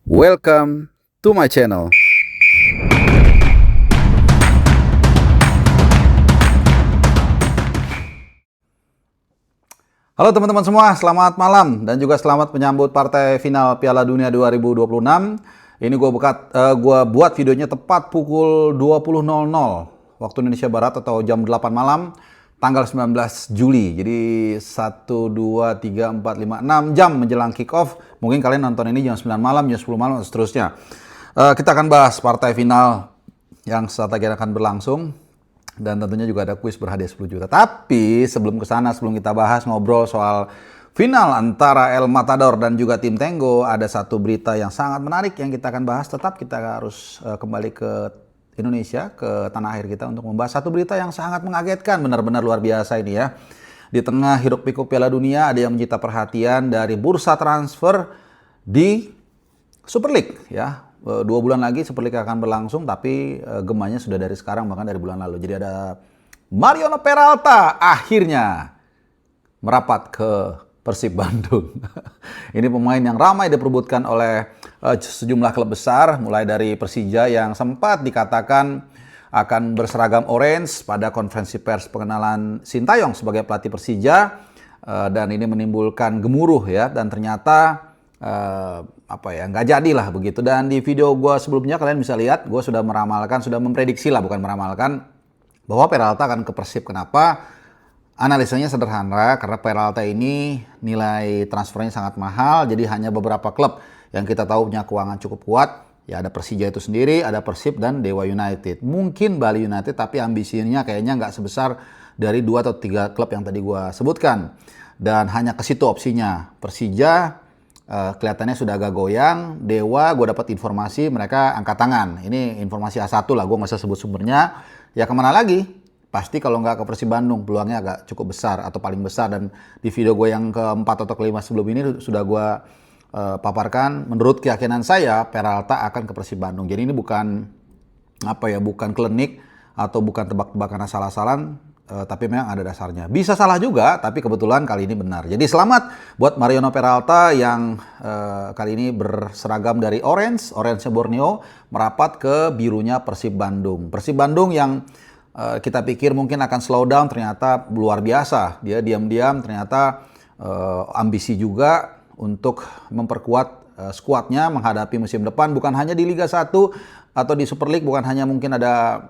Welcome to my channel. Halo teman-teman semua, selamat malam dan juga selamat menyambut partai final Piala Dunia 2026. Ini gua buat videonya tepat pukul 20.00 waktu Indonesia Barat atau jam 8 malam tanggal 19 Juli. Jadi 1, 2, 3, 4, 5, 6 jam menjelang kick off. Mungkin kalian nonton ini jam 9 malam, jam 10 malam, dan seterusnya. Kita akan bahas partai final yang saat lagi akan berlangsung. Dan tentunya juga ada kuis berhadiah 10 juta. Tapi sebelum kesana, sebelum kita bahas ngobrol soal final antara El Matador dan juga tim Tenggo, ada satu berita yang sangat menarik yang kita akan bahas. Tetap kita harus kembali ke Indonesia, ke tanah air kita untuk membahas satu berita yang sangat mengagetkan, benar-benar luar biasa ini ya. Di tengah hiruk-pikuk Piala Dunia, ada yang menyita perhatian dari bursa transfer di Super League ya. 2 bulan lagi Super League akan berlangsung, tapi gemanya sudah dari sekarang, bahkan dari bulan lalu. Jadi ada Mariano Peralta akhirnya merapat ke Persib Bandung. Ini pemain yang ramai diperebutkan oleh sejumlah klub besar, mulai dari Persija yang sempat dikatakan akan berseragam orange pada konferensi pers pengenalan Sintayong sebagai pelatih Persija, dan ini menimbulkan gemuruh ya, dan ternyata nggak jadilah begitu. Dan di video gue sebelumnya kalian bisa lihat, gue sudah meramalkan, sudah memprediksi lah, bukan meramalkan, bahwa Peralta akan ke Persib. Kenapa? Analisanya sederhana, karena Peralta ini nilai transfernya sangat mahal, jadi hanya beberapa klub yang kita tahu punya keuangan cukup kuat. Ya ada Persija itu sendiri, ada Persib dan Dewa United. Mungkin Bali United, tapi ambisinya kayaknya nggak sebesar dari 2 atau 3 klub yang tadi gue sebutkan. Dan hanya ke situ opsinya. Persija kelihatannya sudah agak goyang. Dewa, gue dapat informasi mereka angkat tangan. Ini informasi A1 lah, gue nggak usah sebut sumbernya. Ya kemana lagi? Pasti kalau nggak ke Persib Bandung, peluangnya agak cukup besar atau paling besar. Dan di video gue yang keempat atau kelima sebelum ini sudah gue paparkan. Menurut keyakinan saya, Peralta akan ke Persib Bandung. Jadi ini bukan bukan klinik atau bukan tebak-tebakan asal-asalan. Tapi memang ada dasarnya. Bisa salah juga, tapi kebetulan kali ini benar. Jadi selamat buat Mariano Peralta yang kali ini berseragam dari Orange Borneo, merapat ke birunya Persib Bandung. Persib Bandung yang kita pikir mungkin akan slow down, ternyata luar biasa. Dia diam-diam ternyata ambisi juga untuk memperkuat skuadnya menghadapi musim depan. Bukan hanya di Liga 1 atau di Super League, bukan hanya mungkin ada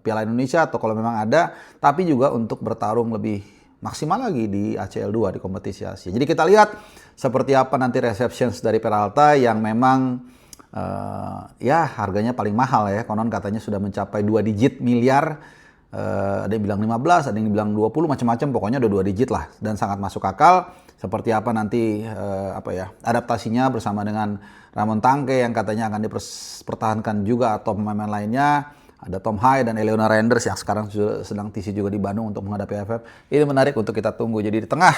Piala Indonesia atau kalau memang ada, tapi juga untuk bertarung lebih maksimal lagi di ACL 2, di kompetisi Asia. Jadi kita lihat seperti apa nanti receptions dari Peralta yang memang harganya paling mahal ya. Konon katanya sudah mencapai 2 digit miliar. Ada yang bilang 15, ada yang bilang 20, macam-macam. Pokoknya udah 2 digit lah dan sangat masuk akal. Seperti apa nanti adaptasinya bersama dengan Ramon Tangke yang katanya akan dipertahankan juga, atau pemain lainnya. Ada Tom Hai dan Eleona Renders yang sekarang sedang TC juga di Bandung untuk menghadapi AFF. Ini menarik untuk kita tunggu. Jadi di tengah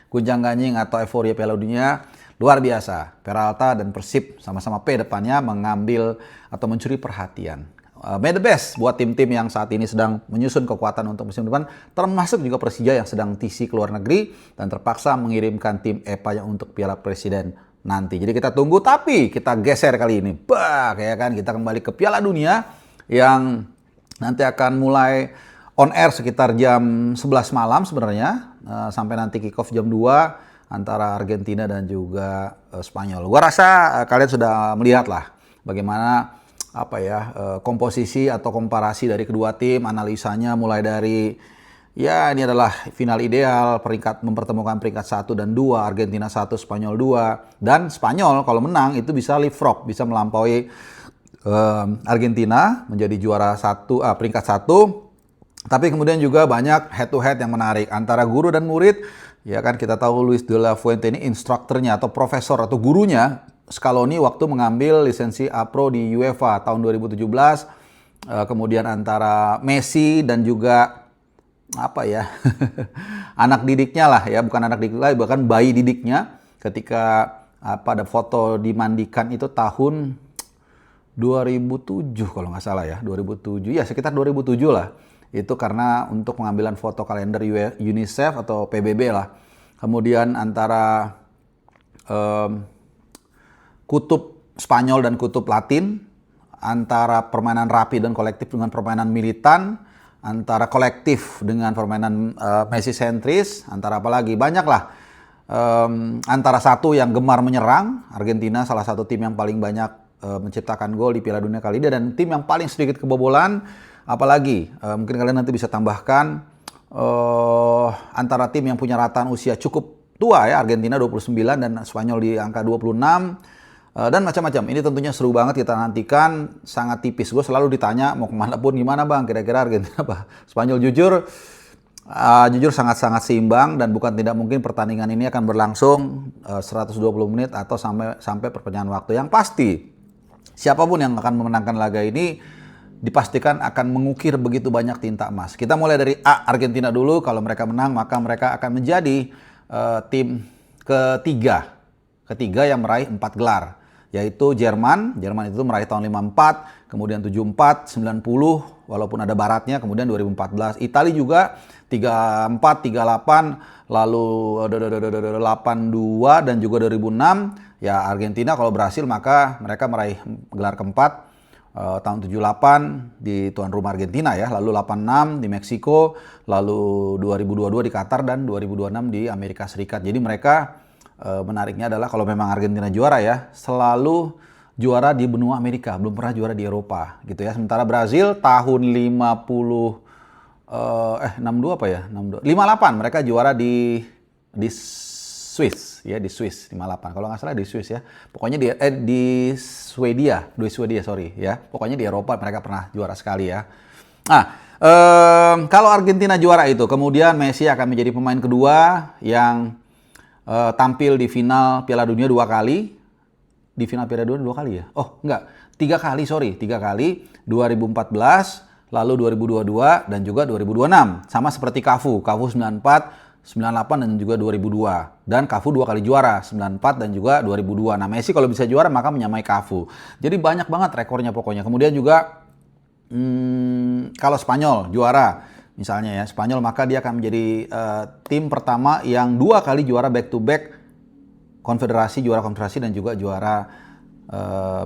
gunjang-ganjing atau euforia Piala Dunia, luar biasa. Peralta dan Persib sama-sama P depannya mengambil atau mencuri perhatian. May the best buat tim-tim yang saat ini sedang menyusun kekuatan untuk musim depan, termasuk juga Persija yang sedang TC ke luar negeri dan terpaksa mengirimkan tim EPA yang untuk Piala Presiden nanti. Jadi kita tunggu, tapi kita geser kali ini. Kita kembali ke Piala Dunia yang nanti akan mulai on air sekitar jam 11 malam sebenarnya, sampai nanti kick off jam 2 antara Argentina dan juga Spanyol. Gua rasa kalian sudah melihat lah bagaimana komposisi atau komparasi dari kedua tim, analisanya mulai dari ini adalah final ideal, mempertemukan peringkat 1 dan 2, Argentina 1, Spanyol 2, dan Spanyol kalau menang itu bisa leapfrog, bisa melampaui Argentina menjadi juara peringkat 1. Tapi kemudian juga banyak head to head yang menarik antara guru dan murid. Ya kan, kita tahu Luis de la Fuente ini instrukturnya atau profesor atau gurunya Scaloni waktu mengambil lisensi A-Pro di UEFA tahun 2017. Kemudian antara Messi dan juga anak didiknya lah ya, bukan anak didik lah, bahkan bayi didiknya, ketika ada foto dimandikan itu tahun 2007 kalau nggak salah ya, 2007 ya, sekitar 2007 lah. Itu karena untuk pengambilan foto kalender UNICEF atau PBB lah. Kemudian antara kutub Spanyol dan kutub Latin, antara permainan rapi dan kolektif dengan permainan militan, antara kolektif dengan permainan Messi sentris, antara apa lagi? Banyak lah. Antara satu yang gemar menyerang, Argentina salah satu tim yang paling banyak menciptakan gol di Piala Dunia kali ini, dan tim yang paling sedikit kebobolan, apalagi mungkin kalian nanti bisa tambahkan antara tim yang punya rataan usia cukup tua ya, Argentina 29 dan Spanyol di angka 26. Dan macam-macam. Ini tentunya seru banget, kita nantikan, sangat tipis. Gue selalu ditanya mau kemana pun, gimana bang kira-kira Argentina apa Spanyol. Jujur sangat-sangat seimbang, dan bukan tidak mungkin pertandingan ini akan berlangsung 120 menit atau sampai perpanjangan waktu. Yang pasti siapapun yang akan memenangkan laga ini dipastikan akan mengukir begitu banyak tinta emas. Kita mulai dari A, Argentina dulu. Kalau mereka menang, maka mereka akan menjadi tim ketiga yang meraih 4 gelar, yaitu Jerman itu meraih tahun 54, kemudian 74, 90, walaupun ada baratnya, kemudian 2014. Italia juga 34, 38, lalu 82 dan juga 2006. Ya, Argentina kalau berhasil maka mereka meraih gelar keempat tahun 78 di tuan rumah Argentina ya, lalu 86 di Meksiko, lalu 2022 di Qatar, dan 2026 di Amerika Serikat. Jadi mereka menariknya adalah kalau memang Argentina juara ya, selalu juara di benua Amerika, belum pernah juara di Eropa gitu ya. Sementara Brazil tahun 62 apa ya? 58 mereka juara di Swiss ya, di Swiss 58. Kalau nggak salah di Swiss ya. Pokoknya di Swedia sorry ya. Pokoknya di Eropa mereka pernah juara sekali ya. Nah, kalau Argentina juara itu, kemudian Messi akan menjadi pemain kedua yang tampil di final Piala Dunia 2 kali. Di final Piala Dunia 2 kali ya? Oh, enggak. 3 kali, sorry. 3 kali. 2014, lalu 2022, dan juga 2026. Sama seperti Cafu. Cafu 94, 98, dan juga 2002. Dan Cafu 2 kali juara. 94 dan juga 2002. Nah, Messi kalau bisa juara maka menyamai Cafu. Jadi banyak banget rekornya pokoknya. Kemudian juga kalau Spanyol juara, misalnya ya, Spanyol, maka dia akan menjadi tim pertama yang 2 kali juara back to back juara konfederasi dan juga juara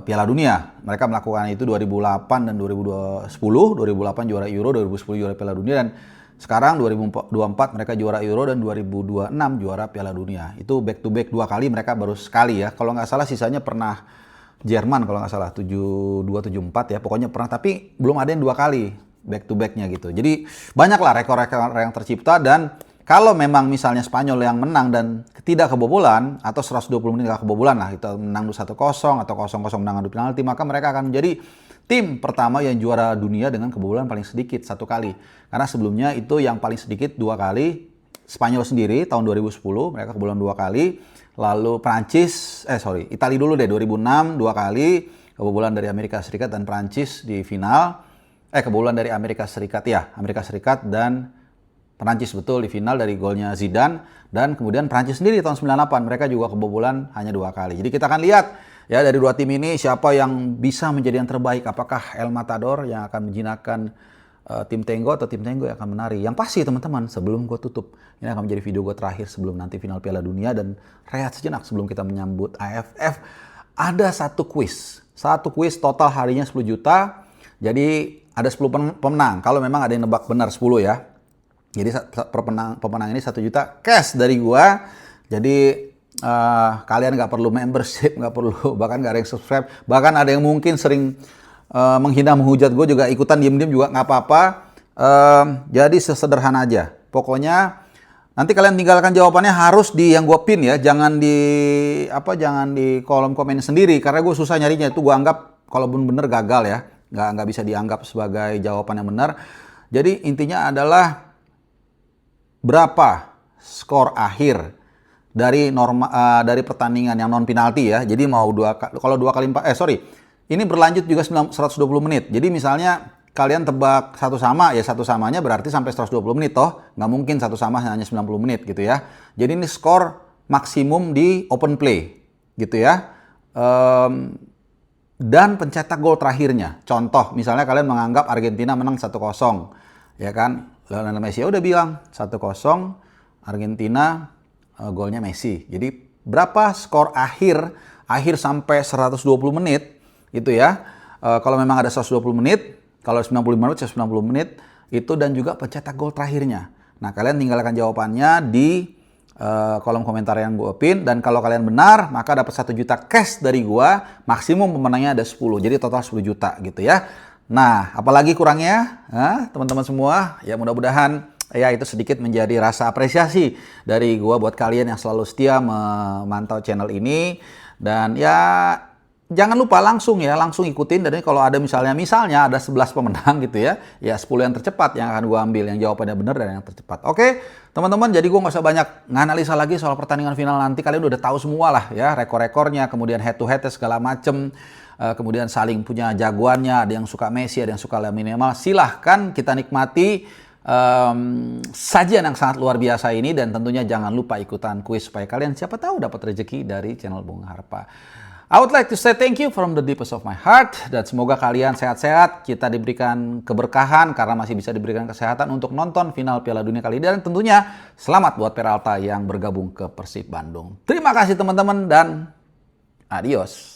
Piala Dunia. Mereka melakukan itu 2008 dan 2010. 2008 juara Euro, 2010 juara Piala Dunia, dan sekarang 2024 mereka juara Euro, dan 2026 juara Piala Dunia. Itu back to back 2 kali, mereka baru sekali ya. Kalau nggak salah sisanya pernah Jerman, kalau nggak salah 72, 74 ya. Pokoknya pernah, tapi belum ada yang 2 kali back to back-nya gitu. Jadi banyaklah rekor-rekor yang tercipta, dan kalau memang misalnya Spanyol yang menang dan tidak kebobolan atau 120 menit nggak kebobolan lah, kita menang 1-0 atau 0-0 menang adu penalti, maka mereka akan menjadi tim pertama yang juara dunia dengan kebobolan paling sedikit 1 kali. Karena sebelumnya itu yang paling sedikit 2 kali, Spanyol sendiri tahun 2010 mereka kebobolan 2 kali, lalu Italia dulu deh 2006 2 kali kebobolan dari Amerika Serikat, dan Prancis di final. Kebobolan dari Amerika Serikat dan Prancis betul di final dari golnya Zidane, dan kemudian Prancis sendiri tahun 98 mereka juga kebobolan hanya 2 kali. Jadi kita akan lihat ya dari 2 tim ini siapa yang bisa menjadi yang terbaik. Apakah El Matador yang akan menjinakkan tim Tenggo, atau tim Tenggo yang akan menari. Yang pasti teman-teman, sebelum gue tutup, ini akan menjadi video gue terakhir sebelum nanti final Piala Dunia, dan rehat sejenak sebelum kita menyambut AFF. Ada satu kuis total harinya 10 juta. Jadi ada 10 pemenang. Kalau memang ada yang nebak benar 10 ya. Jadi pemenang ini 1 juta cash dari gua. Jadi kalian nggak perlu membership, nggak perlu, bahkan nggak ada yang subscribe. Bahkan ada yang mungkin sering menghina menghujat gue juga ikutan diem-diem juga nggak apa-apa. Jadi sesederhana aja. Pokoknya nanti kalian tinggalkan jawabannya harus di yang gue pin ya. Jangan di kolom komen sendiri, karena gue susah nyarinya. Itu gue anggap kalaupun bener gagal ya. Nggak bisa dianggap sebagai jawaban yang benar. Jadi intinya adalah berapa skor akhir dari dari pertandingan yang non penalti ya. Jadi mau kalau 2 kali 4 ini berlanjut juga 120 menit. Jadi misalnya kalian tebak 1 sama ya, 1 samanya berarti sampai 120 menit toh. Nggak mungkin 1 sama hanya 90 menit gitu ya. Jadi ini skor maksimum di open play gitu ya. Dan pencetak gol terakhirnya. Contoh, misalnya kalian menganggap Argentina menang 1-0, ya kan? Lionel Messi udah bilang 1-0 Argentina, golnya Messi. Jadi berapa skor akhir akhir sampai 120 menit itu ya. Kalau memang ada 120 menit, kalau 95 menit, 190 menit itu, dan juga pencetak gol terakhirnya. Nah, kalian tinggalkan jawabannya di kolom komentar yang gue pin, dan kalau kalian benar maka dapat 1 juta cash dari gue, maksimum pemenangnya ada 10, jadi total 10 juta gitu ya. Nah, apalagi kurangnya, teman-teman semua, ya mudah-mudahan ya itu sedikit menjadi rasa apresiasi dari gue buat kalian yang selalu setia memantau channel ini. Dan ya jangan lupa langsung ikutin, dan kalau ada misalnya ada 11 pemenang gitu ya 10 yang tercepat yang akan gue ambil, yang jawabannya benar dan yang tercepat. Oke teman-teman, jadi gue nggak usah banyak nganalisa lagi soal pertandingan final nanti, kalian udah tahu semua lah ya, rekor-rekornya, kemudian head to head segala macem, kemudian saling punya jagoannya, ada yang suka Messi, ada yang suka Lamine Yamal. Silahkan kita nikmati sajian yang sangat luar biasa ini, dan tentunya jangan lupa ikutan kuis supaya kalian siapa tahu dapat rezeki dari channel Bung Harpa. I would like to say thank you from the deepest of my heart, dan semoga kalian sehat-sehat, kita diberikan keberkahan karena masih bisa diberikan kesehatan untuk nonton final Piala Dunia kali ini, dan tentunya selamat buat Peralta yang bergabung ke Persib Bandung. Terima kasih teman-teman, dan adios.